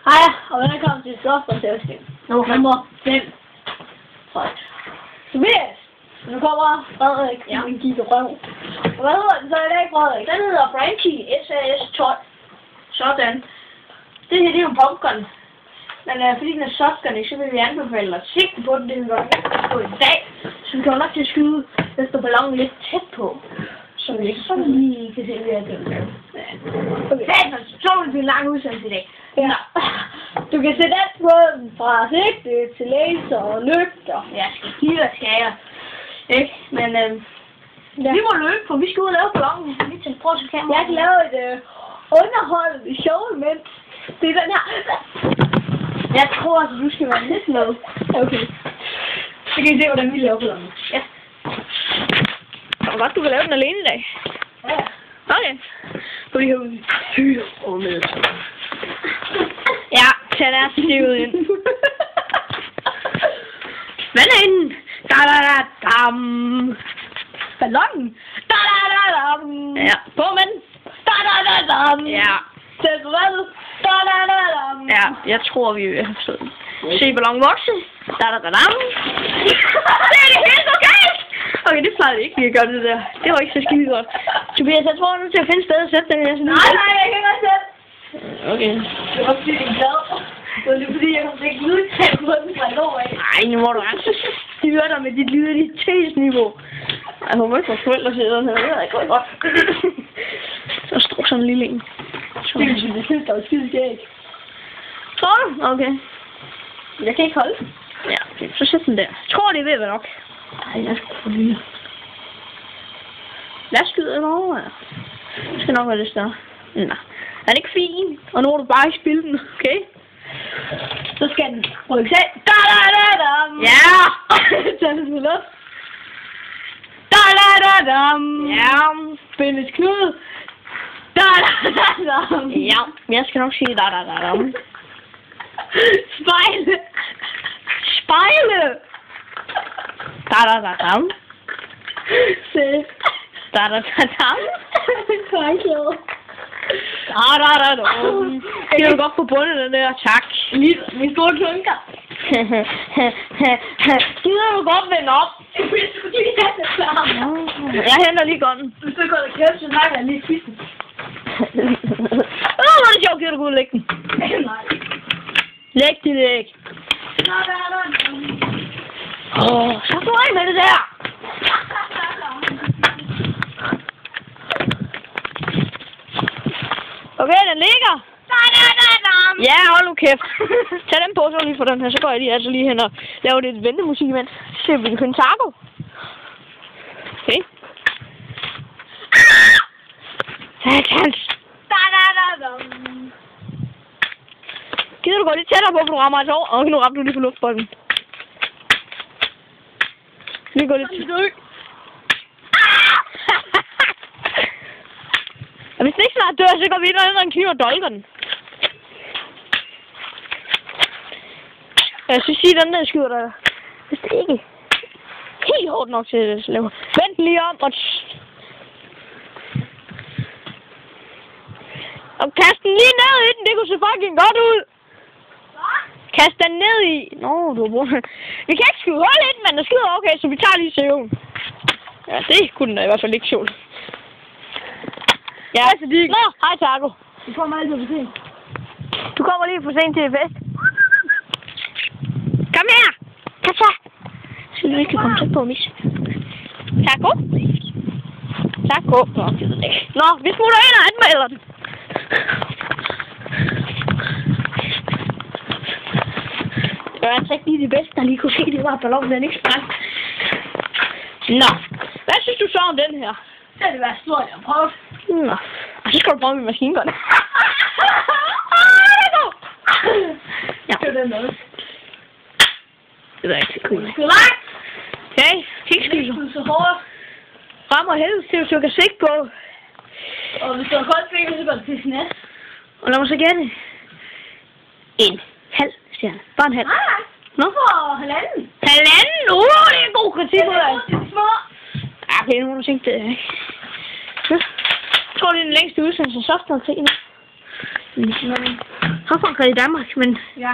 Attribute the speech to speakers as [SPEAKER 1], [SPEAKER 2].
[SPEAKER 1] Hej, og velkommen til Software-testing. Nummer 5. Tobias, nu kommer Frederik, min gik og røv. Hvad hedder den så i dag, Frederik?
[SPEAKER 2] Den hedder Frankie SAS 12. Sådan. Det her, det er jo en popcorn. Men fordi den er shotgun, så vil vi anbefale dig at sigte på den. Det vil godt på i dag. Så vi kommer nok til at skyde efter ballonen lidt tæt på. Så vi ikke sådan lige kan se, hvad jeg gør. Okay. Så vil det en lang udsendelse i dag.
[SPEAKER 1] Ja. Du kan sætte alt på den fra sigte til laser og lygter.
[SPEAKER 2] Ja, skal jeg. Ikke? Men vi må løbe, for vi skal ud og lave ballonen. Vi skal prøve at
[SPEAKER 1] Jeg kan lave et underholdende show, men det er den her.
[SPEAKER 2] Jeg tror også, du skal være lidt med.
[SPEAKER 1] Okay. Så kan I se, hvordan vi laver ballonen.
[SPEAKER 2] Ja. Det var godt, du kan lave den alene i dag.
[SPEAKER 1] Ja.
[SPEAKER 2] Okay. Fordi jeg vil fyre og med. Ja, tag deres stivet ind. Vand er inden. Da-da-da-dam.
[SPEAKER 1] Ballonen. Da-da-da-dam.
[SPEAKER 2] Ja, på med den.
[SPEAKER 1] Da-da-da-dam.
[SPEAKER 2] Ja.
[SPEAKER 1] Sæt på vandet. Da-da-da-dam.
[SPEAKER 2] Ja, jeg tror, vi vil have sådan. Se ballonen vokse. Da-da-da-dam. Det er det helt okay. Okay, det plejede ikke lige at gøre det der. Det var ikke så skide godt. Tobias, jeg tror, jeg er nødt til at finde et sted at sætte den her.
[SPEAKER 1] Nej, jeg kan godt sætte.
[SPEAKER 2] Okay.
[SPEAKER 1] Det var fordi, jeg er glad. Det er fordi, jeg kan ikke lydtag på den fra et år af.
[SPEAKER 2] Ej, nu må du altså styre dig med dit lydalitetsniveau. Jeg håber ikke, vores forældre sidder den her. Det er ikke godt. Så står sådan en lille en.
[SPEAKER 1] Det synes jeg var skide skæg.
[SPEAKER 2] Tror du? Okay.
[SPEAKER 1] Jeg kan ikke holde.
[SPEAKER 2] Ja, okay. Så sæt den der. Jeg tror, det er ved at være nok.
[SPEAKER 1] Ej, jeg skal få lille.
[SPEAKER 2] Lad os skyde den over, ja. Det skal nok være lidt større. Nej. Er det ikke fint? Og nu må du bare ikke spille den, okay?
[SPEAKER 1] Så skal den rykke af. Da-da-da-dam.
[SPEAKER 2] Ja!
[SPEAKER 1] Tag det med luft. Da-da-da-dam.
[SPEAKER 2] Ja.
[SPEAKER 1] Spændes knude. Da-da-da-dam.
[SPEAKER 2] Ja, jeg skal nok sige da-da-da-dam.
[SPEAKER 1] Spejle.
[SPEAKER 2] Spejle! Da-da-da-dam.
[SPEAKER 1] Se.
[SPEAKER 2] Da-da-da-dam.
[SPEAKER 1] Håndklæde.
[SPEAKER 2] Da-da-da-dam. Det er jo godt forbundet, den der. Tak.
[SPEAKER 1] Min store klunker.
[SPEAKER 2] Gider du godt vende op?
[SPEAKER 1] Jeg skulle lige have det klar.
[SPEAKER 2] Jeg henter lige gunnen.
[SPEAKER 1] Du skal gå og kæft, så har jeg lige quizzen.
[SPEAKER 2] Åh, hvor er det sjovt, gider du gå og lægge den?
[SPEAKER 1] Nej.
[SPEAKER 2] Læg din æg. Så får jeg med det der. Okay, den ligger. Ja, hold nu kæft. Tag den på, så lige for den her. Så går jeg lige hen og laver lidt ventemusik imens. Så ser vi kan taco. Okay. Satans. Gider du gå lidt tættere på, for du rammer altså over? Okay, nu ramte du lige på luftbolden. Lige gå lidt til. Og hvis den ikke snart dør, så går vi ind og en kniv og dolker den. Jeg synes sige, den der skyder der. Hvis det ikke helt hårdt nok til at lave. Vent lige om og... Og kast den lige ned i den, det kunne se fucking godt ud. Kast den ned i. Nå, du har brugt den. Vi kan ikke skyde hul i den, men der skyder okay, så vi tager lige seriøen. Ja, det kunne den da i hvert fald ikke sjovt. Ja, nå, hej Taco.
[SPEAKER 1] Du kommer altid for sent.
[SPEAKER 2] Du kommer lige for sent til fest. Kom her! Kom så! Så du ikke kan komme tæt på, mis. Taco? Taco? Nå, det ved jeg ikke. Nå, vi smutter ind og anmelder den. Det var altså ikke lige det bedste, der lige kunne ske. Det var ballonen, den ikke sprang. Nå, hvad synes du så om den her?
[SPEAKER 1] Det er det værste stort, jeg har prøvet.
[SPEAKER 2] Nå, og så skal du bruge min maskingun. Ja.
[SPEAKER 1] Det er den noget.
[SPEAKER 2] Det er ikke cool.
[SPEAKER 1] Det er langt.
[SPEAKER 2] Okay, kikskyser.
[SPEAKER 1] Det er så hårdt.
[SPEAKER 2] Rammer helvede til, hvis du kan sigte på.
[SPEAKER 1] Og hvis du har koldt fingre, så går det til snæs.
[SPEAKER 2] Og lad mig så gætte. En halv stjerne. Bare en halv.
[SPEAKER 1] Nej.
[SPEAKER 2] Nå?
[SPEAKER 1] For halvanden.
[SPEAKER 2] Halvanden? Det er en god kritik.
[SPEAKER 1] Det er små.
[SPEAKER 2] Ja, okay, nu må du tænke det. Ja. Jeg tror, det er den længste udsendelse af Software-testing. Havregrød i Danmark, men
[SPEAKER 1] Ja.